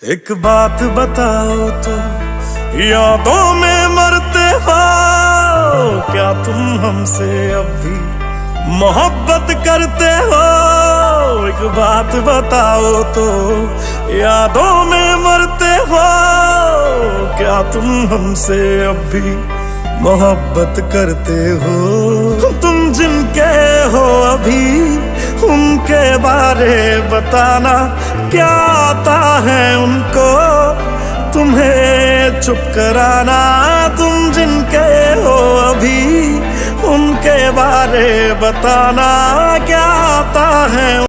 एक बात बताओ तो, यादों में मरते हो क्या तुम हमसे अब भी मोहब्बत करते हो? एक बात बताओ तो, यादों में मरते हो क्या तुम हमसे अब भी मोहब्बत करते हो? तुम जिनके हो अभी उनके बारे बताना, क्या आता है उनको तुम्हें चुप कराना? तुम जिनके हो अभी उनके बारे बताना, क्या आता है